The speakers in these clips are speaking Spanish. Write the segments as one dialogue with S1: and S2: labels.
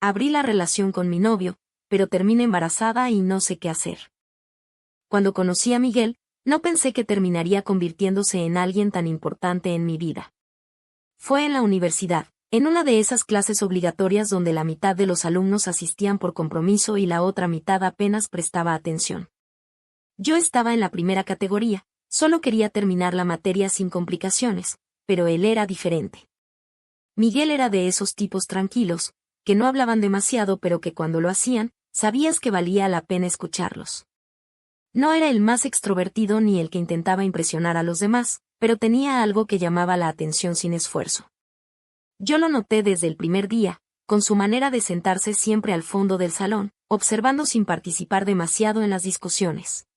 S1: Abrí la relación con mi novio, pero terminé embarazada y no sé qué hacer. Cuando conocí a Miguel, no pensé que terminaría convirtiéndose en alguien tan importante en mi vida. Fue en la universidad, en una de esas clases obligatorias donde la mitad de los alumnos asistían por compromiso y la otra mitad apenas prestaba atención. Yo estaba en la primera categoría, solo quería terminar la materia sin complicaciones, pero él era diferente. Miguel era de esos tipos tranquilos, que no hablaban demasiado pero que cuando lo hacían, sabías que valía la pena escucharlos. No era el más extrovertido ni el que intentaba impresionar a los demás, pero tenía algo que llamaba la atención sin esfuerzo. Yo lo noté desde el primer día, con su manera de sentarse siempre al fondo del salón, observando sin participar demasiado en las discusiones.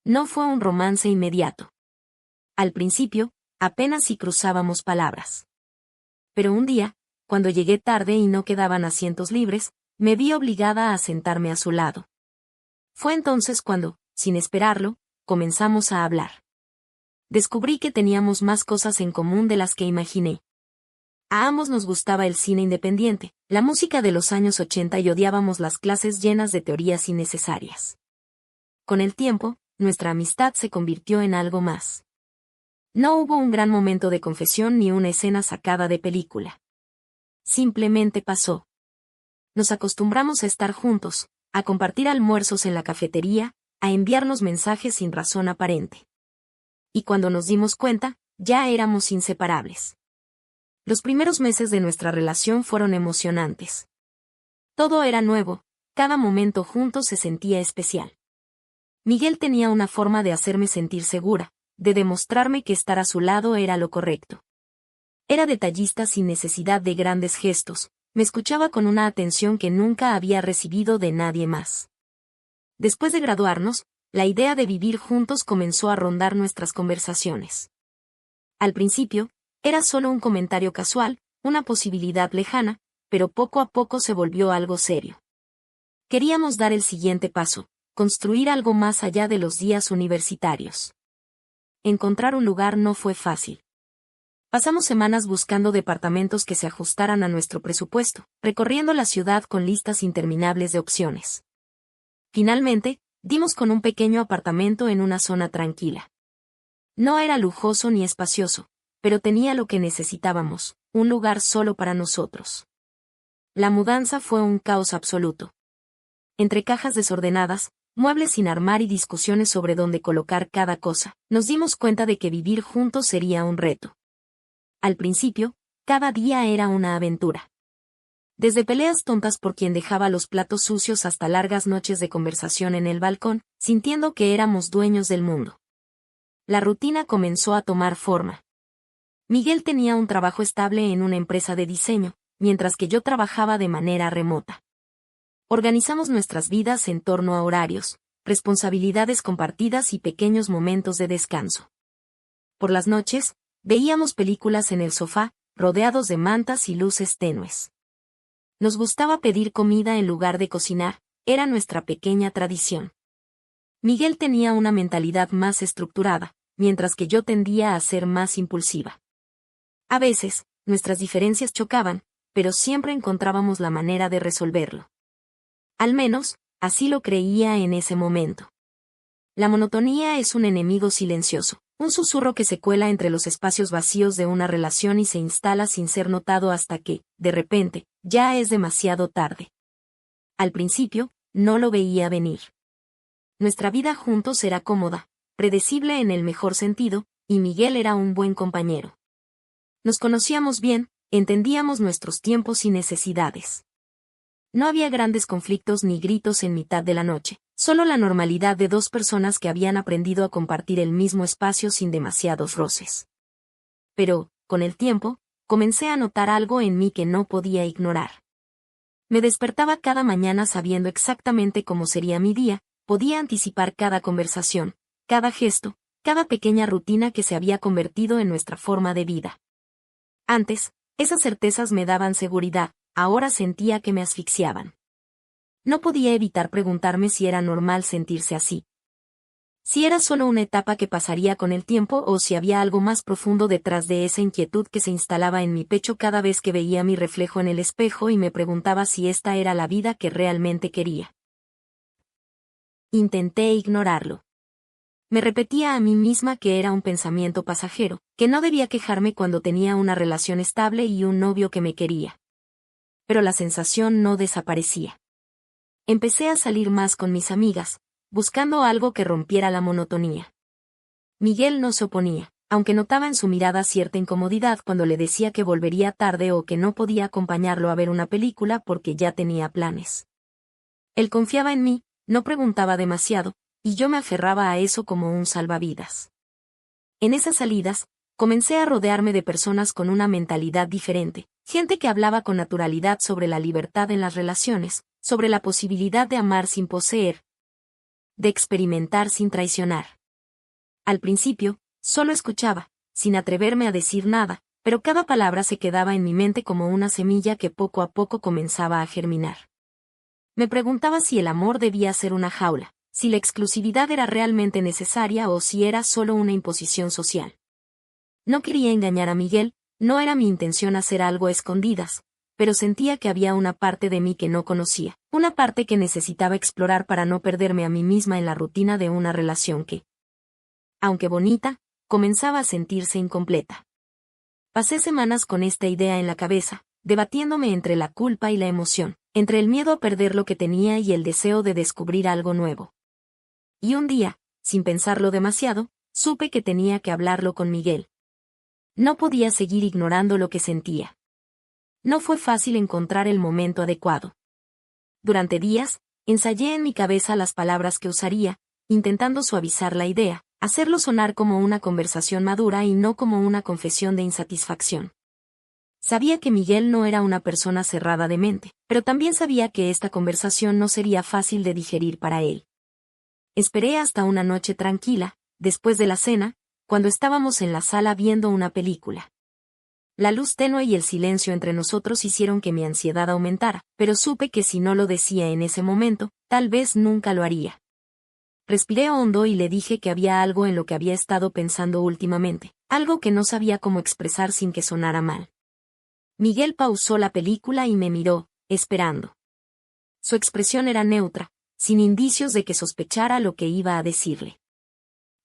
S1: No fue un romance inmediato. Al principio, apenas si cruzábamos palabras. Pero un día, cuando llegué tarde y no quedaban asientos libres, me vi obligada a sentarme a su lado. Fue entonces cuando, sin esperarlo, comenzamos a hablar. Descubrí que teníamos más cosas en común de las que imaginé. A ambos nos gustaba el cine independiente, la música de los años 80 y odiábamos las clases llenas de teorías innecesarias. Con el tiempo, nuestra amistad se convirtió en algo más. No hubo un gran momento de confesión ni una escena sacada de película. Simplemente pasó. Nos acostumbramos a estar juntos, a compartir almuerzos en la cafetería, a enviarnos mensajes sin razón aparente. Y cuando nos dimos cuenta, ya éramos inseparables. Los primeros meses de nuestra relación fueron emocionantes. Todo era nuevo, cada momento juntos se sentía especial. Miguel tenía una forma de hacerme sentir segura, de demostrarme que estar a su lado era lo correcto. Era detallista sin necesidad de grandes gestos, me escuchaba con una atención que nunca había recibido de nadie más. Después de graduarnos, la idea de vivir juntos comenzó a rondar nuestras conversaciones. Al principio, era solo un comentario casual, una posibilidad lejana, pero poco a poco se volvió algo serio. Queríamos dar el siguiente paso, construir algo más allá de los días universitarios. Encontrar un lugar no fue fácil. Pasamos semanas buscando departamentos que se ajustaran a nuestro presupuesto, recorriendo la ciudad con listas interminables de opciones. Finalmente, dimos con un pequeño apartamento en una zona tranquila. No era lujoso ni espacioso, pero tenía lo que necesitábamos, un lugar solo para nosotros. La mudanza fue un caos absoluto. Entre cajas desordenadas, muebles sin armar y discusiones sobre dónde colocar cada cosa, nos dimos cuenta de que vivir juntos sería un reto. Al principio, cada día era una aventura. Desde peleas tontas por quien dejaba los platos sucios hasta largas noches de conversación en el balcón, sintiendo que éramos dueños del mundo. La rutina comenzó a tomar forma. Miguel tenía un trabajo estable en una empresa de diseño, mientras que yo trabajaba de manera remota. Organizamos nuestras vidas en torno a horarios, responsabilidades compartidas y pequeños momentos de descanso. Por las noches, veíamos películas en el sofá, rodeados de mantas y luces tenues. Nos gustaba pedir comida en lugar de cocinar, era nuestra pequeña tradición. Miguel tenía una mentalidad más estructurada, mientras que yo tendía a ser más impulsiva. A veces, nuestras diferencias chocaban, pero siempre encontrábamos la manera de resolverlo. Al menos, así lo creía en ese momento. La monotonía es un enemigo silencioso, un susurro que se cuela entre los espacios vacíos de una relación y se instala sin ser notado hasta que, de repente, ya es demasiado tarde. Al principio, no lo veía venir. Nuestra vida juntos era cómoda, predecible en el mejor sentido, y Miguel era un buen compañero. Nos conocíamos bien, entendíamos nuestros tiempos y necesidades. No había grandes conflictos ni gritos en mitad de la noche, solo la normalidad de dos personas que habían aprendido a compartir el mismo espacio sin demasiados roces. Pero, con el tiempo, comencé a notar algo en mí que no podía ignorar. Me despertaba cada mañana sabiendo exactamente cómo sería mi día, podía anticipar cada conversación, cada gesto, cada pequeña rutina que se había convertido en nuestra forma de vida. Antes, esas certezas me daban seguridad, ahora sentía que me asfixiaban. No podía evitar preguntarme si era normal sentirse así. Si era solo una etapa que pasaría con el tiempo o si había algo más profundo detrás de esa inquietud que se instalaba en mi pecho cada vez que veía mi reflejo en el espejo y me preguntaba si esta era la vida que realmente quería. Intenté ignorarlo. Me repetía a mí misma que era un pensamiento pasajero, que no debía quejarme cuando tenía una relación estable y un novio que me quería. Pero la sensación no desaparecía. Empecé a salir más con mis amigas, buscando algo que rompiera la monotonía. Miguel no se oponía, aunque notaba en su mirada cierta incomodidad cuando le decía que volvería tarde o que no podía acompañarlo a ver una película porque ya tenía planes. Él confiaba en mí, no preguntaba demasiado, y yo me aferraba a eso como un salvavidas. En esas salidas, comencé a rodearme de personas con una mentalidad diferente, gente que hablaba con naturalidad sobre la libertad en las relaciones, sobre la posibilidad de amar sin poseer, de experimentar sin traicionar. Al principio, solo escuchaba, sin atreverme a decir nada, pero cada palabra se quedaba en mi mente como una semilla que poco a poco comenzaba a germinar. Me preguntaba si el amor debía ser una jaula, si la exclusividad era realmente necesaria o si era solo una imposición social. No quería engañar a Miguel, no era mi intención hacer algo a escondidas, pero sentía que había una parte de mí que no conocía, una parte que necesitaba explorar para no perderme a mí misma en la rutina de una relación que, aunque bonita, comenzaba a sentirse incompleta. Pasé semanas con esta idea en la cabeza, debatiéndome entre la culpa y la emoción, entre el miedo a perder lo que tenía y el deseo de descubrir algo nuevo. Y un día, sin pensarlo demasiado, supe que tenía que hablarlo con Miguel. No podía seguir ignorando lo que sentía. No fue fácil encontrar el momento adecuado. Durante días, ensayé en mi cabeza las palabras que usaría, intentando suavizar la idea, hacerlo sonar como una conversación madura y no como una confesión de insatisfacción. Sabía que Miguel no era una persona cerrada de mente, pero también sabía que esta conversación no sería fácil de digerir para él. Esperé hasta una noche tranquila, después de la cena, cuando estábamos en la sala viendo una película. La luz tenue y el silencio entre nosotros hicieron que mi ansiedad aumentara, pero supe que si no lo decía en ese momento, tal vez nunca lo haría. Respiré hondo y le dije que había algo en lo que había estado pensando últimamente, algo que no sabía cómo expresar sin que sonara mal. Miguel pausó la película y me miró, esperando. Su expresión era neutra, sin indicios de que sospechara lo que iba a decirle.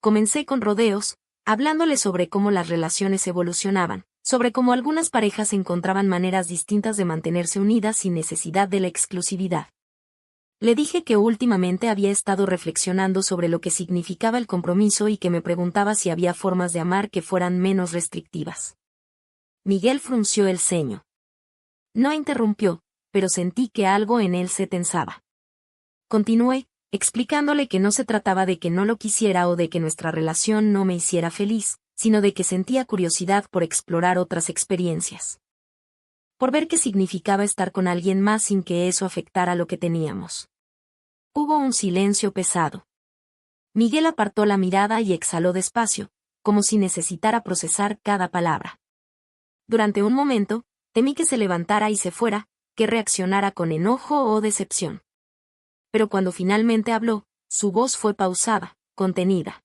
S1: Comencé con rodeos, hablándole sobre cómo las relaciones evolucionaban, sobre cómo algunas parejas encontraban maneras distintas de mantenerse unidas sin necesidad de la exclusividad. Le dije que últimamente había estado reflexionando sobre lo que significaba el compromiso y que me preguntaba si había formas de amar que fueran menos restrictivas. Miguel frunció el ceño. No interrumpió, pero sentí que algo en él se tensaba. Continué, explicándole que no se trataba de que no lo quisiera o de que nuestra relación no me hiciera feliz, sino de que sentía curiosidad por explorar otras experiencias. Por ver qué significaba estar con alguien más sin que eso afectara lo que teníamos. Hubo un silencio pesado. Miguel apartó la mirada y exhaló despacio, como si necesitara procesar cada palabra. Durante un momento, temí que se levantara y se fuera, que reaccionara con enojo o decepción. Pero cuando finalmente habló, su voz fue pausada, contenida.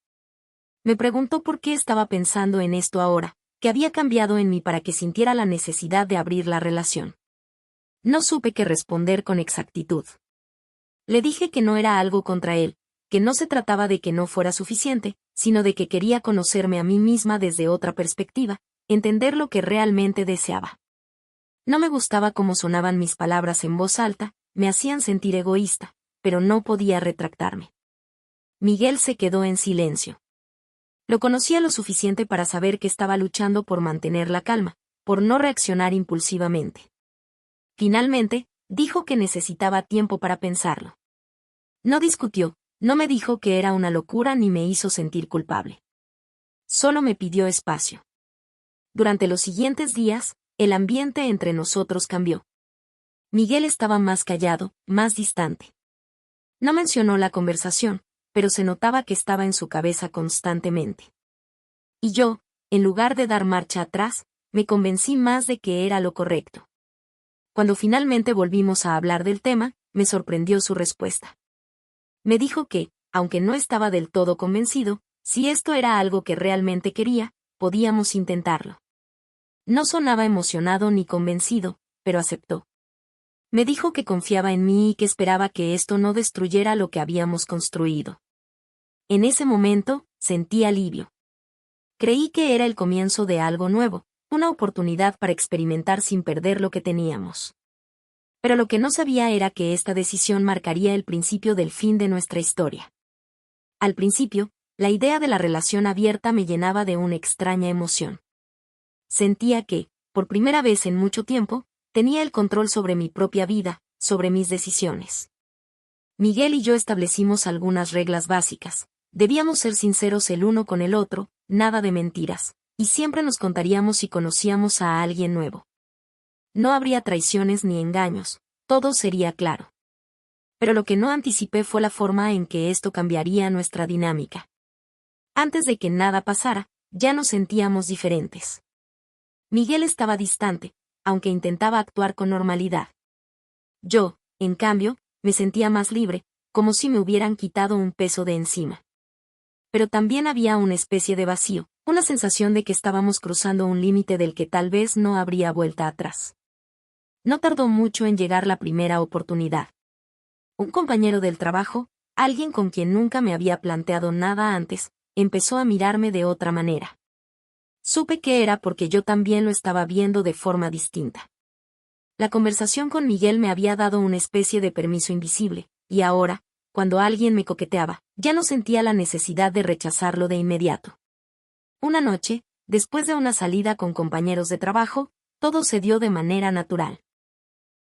S1: Me preguntó por qué estaba pensando en esto ahora, que había cambiado en mí para que sintiera la necesidad de abrir la relación. No supe qué responder con exactitud. Le dije que no era algo contra él, que no se trataba de que no fuera suficiente, sino de que quería conocerme a mí misma desde otra perspectiva, entender lo que realmente deseaba. No me gustaba cómo sonaban mis palabras en voz alta, me hacían sentir egoísta, pero no podía retractarme. Miguel se quedó en silencio. Lo conocía lo suficiente para saber que estaba luchando por mantener la calma, por no reaccionar impulsivamente. Finalmente, dijo que necesitaba tiempo para pensarlo. No discutió, no me dijo que era una locura ni me hizo sentir culpable. Solo me pidió espacio. Durante los siguientes días, el ambiente entre nosotros cambió. Miguel estaba más callado, más distante. No mencionó la conversación, pero se notaba que estaba en su cabeza constantemente. Y yo, en lugar de dar marcha atrás, me convencí más de que era lo correcto. Cuando finalmente volvimos a hablar del tema, me sorprendió su respuesta. Me dijo que, aunque no estaba del todo convencido, si esto era algo que realmente quería, podíamos intentarlo. No sonaba emocionado ni convencido, pero aceptó. Me dijo que confiaba en mí y que esperaba que esto no destruyera lo que habíamos construido. En ese momento, sentí alivio. Creí que era el comienzo de algo nuevo, una oportunidad para experimentar sin perder lo que teníamos. Pero lo que no sabía era que esta decisión marcaría el principio del fin de nuestra historia. Al principio, la idea de la relación abierta me llenaba de una extraña emoción. Sentía que, por primera vez en mucho tiempo, tenía el control sobre mi propia vida, sobre mis decisiones. Miguel y yo establecimos algunas reglas básicas. Debíamos ser sinceros el uno con el otro, nada de mentiras, y siempre nos contaríamos si conocíamos a alguien nuevo. No habría traiciones ni engaños, todo sería claro. Pero lo que no anticipé fue la forma en que esto cambiaría nuestra dinámica. Antes de que nada pasara, ya nos sentíamos diferentes. Miguel estaba distante, aunque intentaba actuar con normalidad. Yo, en cambio, me sentía más libre, como si me hubieran quitado un peso de encima. Pero también había una especie de vacío, una sensación de que estábamos cruzando un límite del que tal vez no habría vuelta atrás. No tardó mucho en llegar la primera oportunidad. Un compañero del trabajo, alguien con quien nunca me había planteado nada antes, empezó a mirarme de otra manera. Supe que era porque yo también lo estaba viendo de forma distinta. La conversación con Miguel me había dado una especie de permiso invisible, y ahora, cuando alguien me coqueteaba, ya no sentía la necesidad de rechazarlo de inmediato. Una noche, después de una salida con compañeros de trabajo, todo se dio de manera natural.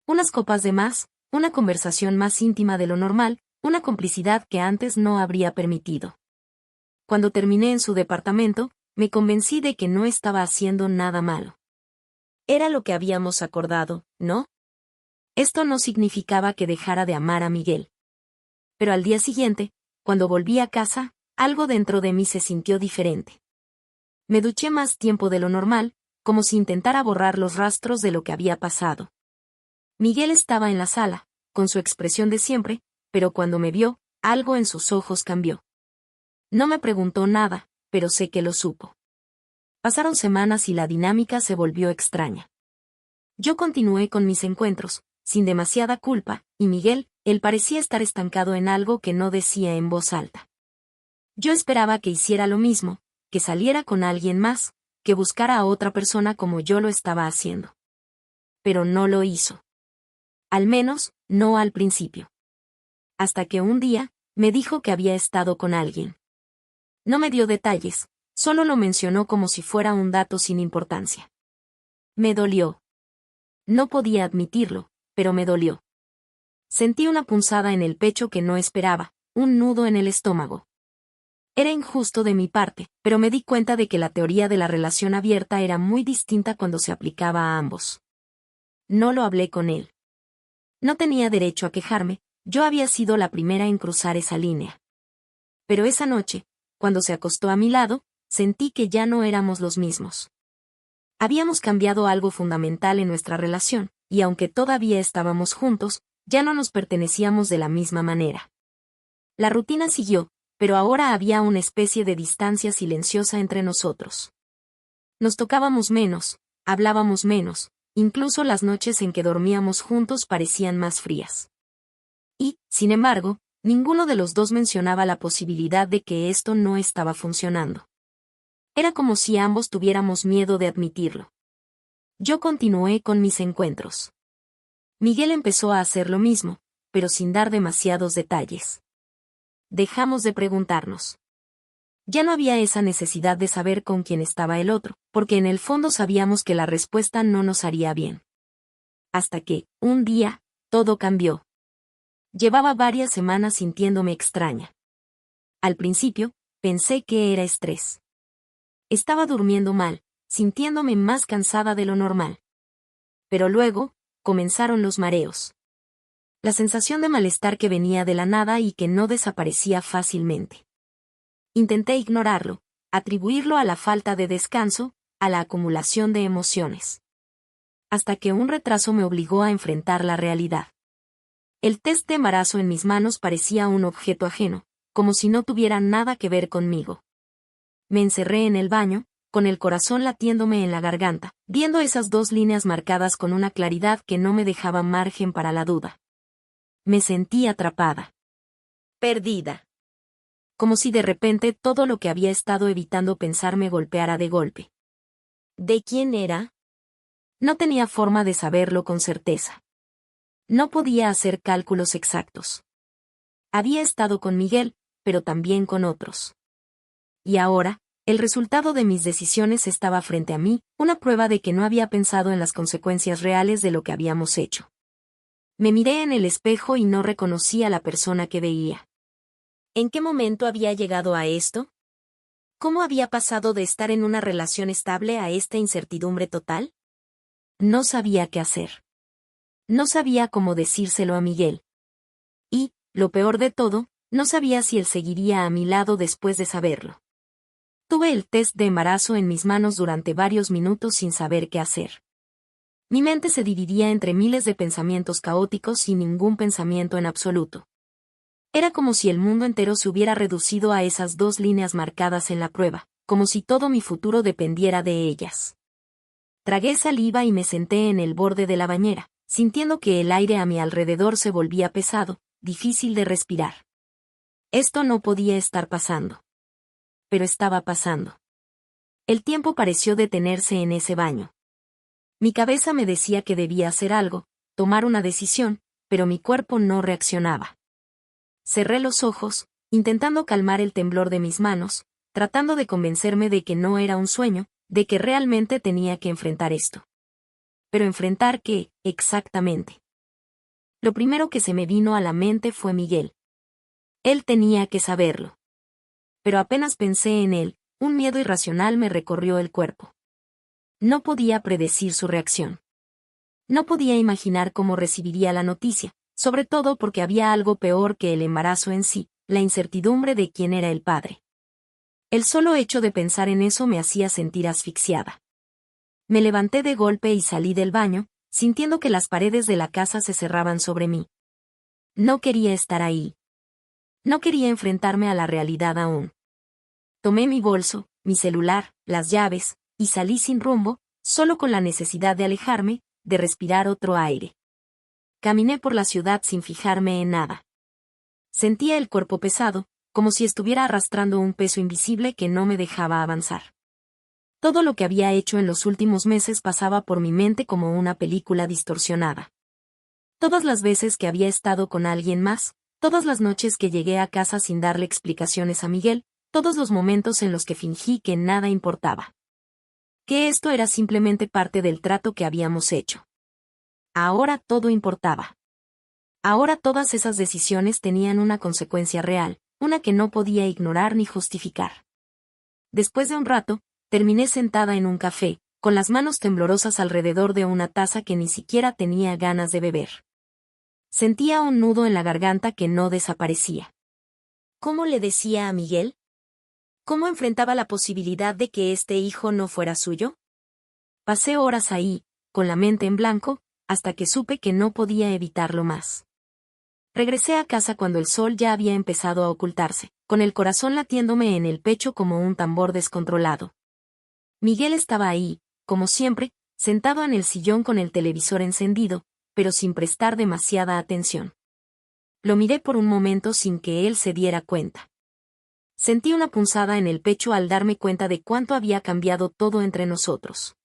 S1: Unas copas de más, una conversación más íntima de lo normal, una complicidad que antes no habría permitido. Cuando terminé en su departamento, me convencí de que no estaba haciendo nada malo. Era lo que habíamos acordado, ¿no? Esto no significaba que dejara de amar a Miguel. Pero al día siguiente, cuando volví a casa, algo dentro de mí se sintió diferente. Me duché más tiempo de lo normal, como si intentara borrar los rastros de lo que había pasado. Miguel estaba en la sala, con su expresión de siempre, pero cuando me vio, algo en sus ojos cambió. No me preguntó nada, pero sé que lo supo. Pasaron semanas y la dinámica se volvió extraña. Yo continué con mis encuentros, sin demasiada culpa, y Miguel, él parecía estar estancado en algo que no decía en voz alta. Yo esperaba que hiciera lo mismo, que saliera con alguien más, que buscara a otra persona como yo lo estaba haciendo. Pero no lo hizo. Al menos, no al principio. Hasta que un día, me dijo que había estado con alguien. No me dio detalles, solo lo mencionó como si fuera un dato sin importancia. Me dolió. No podía admitirlo, pero me dolió. Sentí una punzada en el pecho que no esperaba, un nudo en el estómago. Era injusto de mi parte, pero me di cuenta de que la teoría de la relación abierta era muy distinta cuando se aplicaba a ambos. No lo hablé con él. No tenía derecho a quejarme, yo había sido la primera en cruzar esa línea. Pero esa noche, cuando se acostó a mi lado, sentí que ya no éramos los mismos. Habíamos cambiado algo fundamental en nuestra relación, y aunque todavía estábamos juntos, ya no nos pertenecíamos de la misma manera. La rutina siguió, pero ahora había una especie de distancia silenciosa entre nosotros. Nos tocábamos menos, hablábamos menos, incluso las noches en que dormíamos juntos parecían más frías. Y, sin embargo, ninguno de los dos mencionaba la posibilidad de que esto no estaba funcionando. Era como si ambos tuviéramos miedo de admitirlo. Yo continué con mis encuentros. Miguel empezó a hacer lo mismo, pero sin dar demasiados detalles. Dejamos de preguntarnos. Ya no había esa necesidad de saber con quién estaba el otro, porque en el fondo sabíamos que la respuesta no nos haría bien. Hasta que, un día, todo cambió. Llevaba varias semanas sintiéndome extraña. Al principio, pensé que era estrés. Estaba durmiendo mal, sintiéndome más cansada de lo normal. Pero luego, comenzaron los mareos. La sensación de malestar que venía de la nada y que no desaparecía fácilmente. Intenté ignorarlo, atribuirlo a la falta de descanso, a la acumulación de emociones. Hasta que un retraso me obligó a enfrentar la realidad. El test de embarazo en mis manos parecía un objeto ajeno, como si no tuviera nada que ver conmigo. Me encerré en el baño, con el corazón latiéndome en la garganta, viendo esas 2 líneas marcadas con una claridad que no me dejaba margen para la duda. Me sentí atrapada. Perdida. Como si de repente todo lo que había estado evitando pensar me golpeara de golpe. ¿De quién era? No tenía forma de saberlo con certeza. No podía hacer cálculos exactos. Había estado con Miguel, pero también con otros. Y ahora, el resultado de mis decisiones estaba frente a mí, una prueba de que no había pensado en las consecuencias reales de lo que habíamos hecho. Me miré en el espejo y no reconocí a la persona que veía. ¿En qué momento había llegado a esto? ¿Cómo había pasado de estar en una relación estable a esta incertidumbre total? No sabía qué hacer. No sabía cómo decírselo a Miguel. Y, lo peor de todo, no sabía si él seguiría a mi lado después de saberlo. Tuve el test de embarazo en mis manos durante varios minutos sin saber qué hacer. Mi mente se dividía entre miles de pensamientos caóticos sin ningún pensamiento en absoluto. Era como si el mundo entero se hubiera reducido a esas 2 líneas marcadas en la prueba, como si todo mi futuro dependiera de ellas. Tragué saliva y me senté en el borde de la bañera, sintiendo que el aire a mi alrededor se volvía pesado, difícil de respirar. Esto no podía estar pasando. Pero estaba pasando. El tiempo pareció detenerse en ese baño. Mi cabeza me decía que debía hacer algo, tomar una decisión, pero mi cuerpo no reaccionaba. Cerré los ojos, intentando calmar el temblor de mis manos, tratando de convencerme de que no era un sueño, de que realmente tenía que enfrentar esto. Pero ¿enfrentar qué, exactamente? Lo primero que se me vino a la mente fue Miguel. Él tenía que saberlo. Pero apenas pensé en él, un miedo irracional me recorrió el cuerpo. No podía predecir su reacción. No podía imaginar cómo recibiría la noticia, sobre todo porque había algo peor que el embarazo en sí, la incertidumbre de quién era el padre. El solo hecho de pensar en eso me hacía sentir asfixiada. Me levanté de golpe y salí del baño, sintiendo que las paredes de la casa se cerraban sobre mí. No quería estar ahí. No quería enfrentarme a la realidad aún. Tomé mi bolso, mi celular, las llaves, y salí sin rumbo, solo con la necesidad de alejarme, de respirar otro aire. Caminé por la ciudad sin fijarme en nada. Sentía el cuerpo pesado, como si estuviera arrastrando un peso invisible que no me dejaba avanzar. Todo lo que había hecho en los últimos meses pasaba por mi mente como una película distorsionada. Todas las veces que había estado con alguien más, todas las noches que llegué a casa sin darle explicaciones a Miguel, todos los momentos en los que fingí que nada importaba. Que esto era simplemente parte del trato que habíamos hecho. Ahora todo importaba. Ahora todas esas decisiones tenían una consecuencia real, una que no podía ignorar ni justificar. Después de un rato, terminé sentada en un café, con las manos temblorosas alrededor de una taza que ni siquiera tenía ganas de beber. Sentía un nudo en la garganta que no desaparecía. ¿Cómo le decía a Miguel? ¿Cómo enfrentaba la posibilidad de que este hijo no fuera suyo? Pasé horas ahí, con la mente en blanco, hasta que supe que no podía evitarlo más. Regresé a casa cuando el sol ya había empezado a ocultarse, con el corazón latiéndome en el pecho como un tambor descontrolado. Miguel estaba ahí, como siempre, sentado en el sillón con el televisor encendido, pero sin prestar demasiada atención. Lo miré por un momento sin que él se diera cuenta. Sentí una punzada en el pecho al darme cuenta de cuánto había cambiado todo entre nosotros.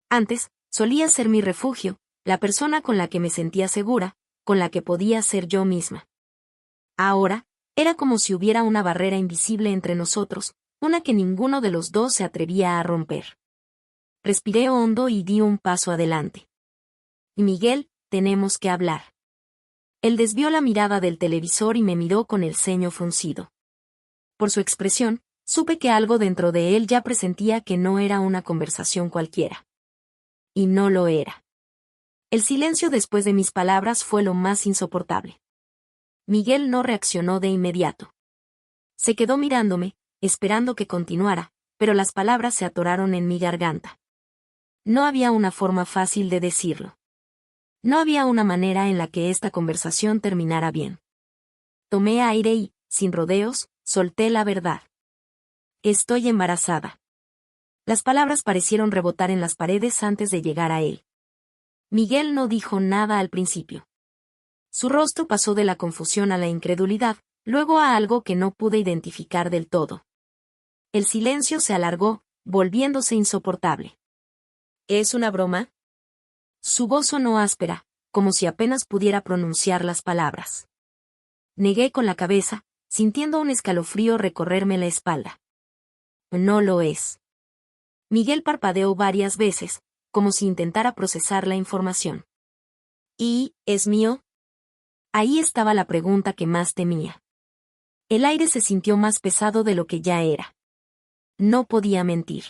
S1: Antes, solía ser mi refugio, la persona con la que me sentía segura, con la que podía ser yo misma. Ahora, era como si hubiera una barrera invisible entre nosotros, una que ninguno de los dos se atrevía a romper. Respiré hondo y di un paso adelante. Miguel, tenemos que hablar. Él desvió la mirada del televisor y me miró con el ceño fruncido. Por su expresión, supe que algo dentro de él ya presentía que no era una conversación cualquiera. Y no lo era. El silencio después de mis palabras fue lo más insoportable. Miguel no reaccionó de inmediato. Se quedó mirándome, esperando que continuara, pero las palabras se atoraron en mi garganta. No había una forma fácil de decirlo. No había una manera en la que esta conversación terminara bien. Tomé aire y, sin rodeos, solté la verdad. Estoy embarazada. Las palabras parecieron rebotar en las paredes antes de llegar a él. Miguel no dijo nada al principio. Su rostro pasó de la confusión a la incredulidad, luego a algo que no pude identificar del todo. El silencio se alargó, volviéndose insoportable. ¿Es una broma? Su voz sonó áspera, como si apenas pudiera pronunciar las palabras. Negué con la cabeza, sintiendo un escalofrío recorrerme la espalda. No lo es. Miguel parpadeó varias veces, como si intentara procesar la información. ¿Y, es mío? Ahí estaba la pregunta que más temía. El aire se sintió más pesado de lo que ya era. No podía mentir.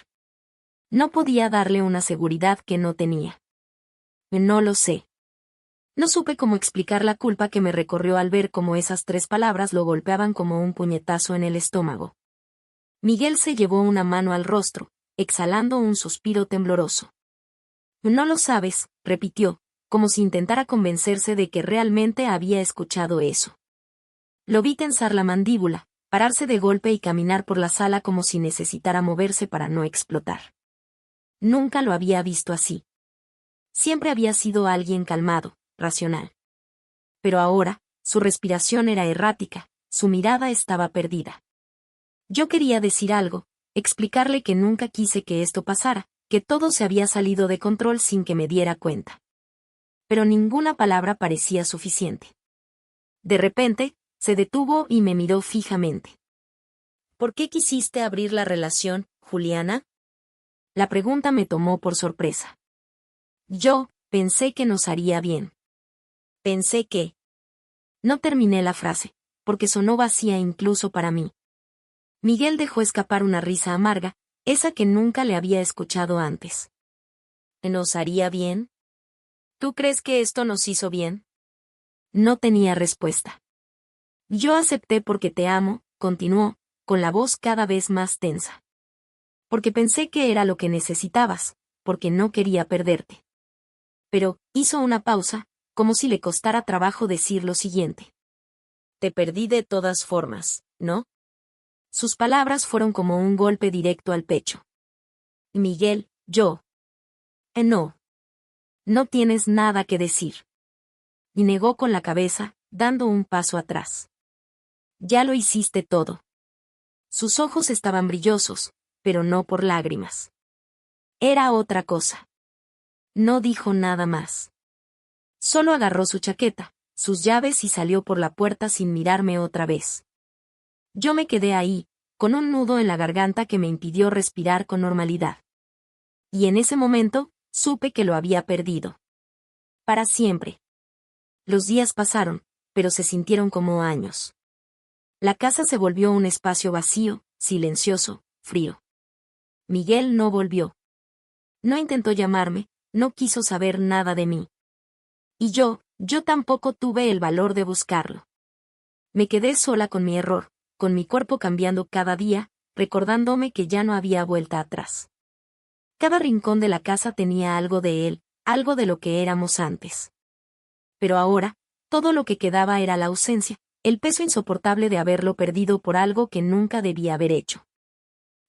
S1: No podía darle una seguridad que no tenía. No lo sé. No supe cómo explicar la culpa que me recorrió al ver cómo esas 3 palabras lo golpeaban como un puñetazo en el estómago. Miguel se llevó una mano al rostro, exhalando un suspiro tembloroso. No lo sabes, repitió, como si intentara convencerse de que realmente había escuchado eso. Lo vi tensar la mandíbula, pararse de golpe y caminar por la sala como si necesitara moverse para no explotar. Nunca lo había visto así. Siempre había sido alguien calmado, racional. Pero ahora, su respiración era errática, su mirada estaba perdida. Yo quería decir algo, explicarle que nunca quise que esto pasara, que todo se había salido de control sin que me diera cuenta. Pero ninguna palabra parecía suficiente. De repente, se detuvo y me miró fijamente. ¿Por qué quisiste abrir la relación, Juliana? La pregunta me tomó por sorpresa. Yo pensé que nos haría bien. Pensé que... No terminé la frase, porque sonó vacía incluso para mí. Miguel dejó escapar una risa amarga, esa que nunca le había escuchado antes. ¿Nos haría bien? ¿Tú crees que esto nos hizo bien? No tenía respuesta. Yo acepté porque te amo, continuó, con la voz cada vez más tensa. Porque pensé que era lo que necesitabas, porque no quería perderte. Pero, hizo una pausa, como si le costara trabajo decir lo siguiente. Te perdí de todas formas, ¿no? Sus palabras fueron como un golpe directo al pecho. Miguel, yo. No. No tienes nada que decir. Y negó con la cabeza, dando un paso atrás. Ya lo hiciste todo. Sus ojos estaban brillosos, pero no por lágrimas. Era otra cosa. No dijo nada más. Solo agarró su chaqueta, sus llaves y salió por la puerta sin mirarme otra vez. Yo me quedé ahí, con un nudo en la garganta que me impidió respirar con normalidad. Y en ese momento, supe que lo había perdido. Para siempre. Los días pasaron, pero se sintieron como años. La casa se volvió un espacio vacío, silencioso, frío. Miguel no volvió. No intentó llamarme, no quiso saber nada de mí. Y yo tampoco tuve el valor de buscarlo. Me quedé sola con mi error, con mi cuerpo cambiando cada día, recordándome que ya no había vuelta atrás. Cada rincón de la casa tenía algo de él, algo de lo que éramos antes. Pero ahora, todo lo que quedaba era la ausencia, el peso insoportable de haberlo perdido por algo que nunca debía haber hecho.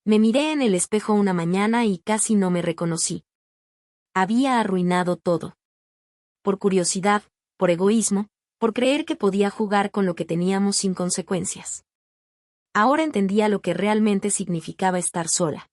S1: Me miré en el espejo una mañana y casi no me reconocí. Había arruinado todo. Por curiosidad, por egoísmo, por creer que podía jugar con lo que teníamos sin consecuencias. Ahora entendía lo que realmente significaba estar sola.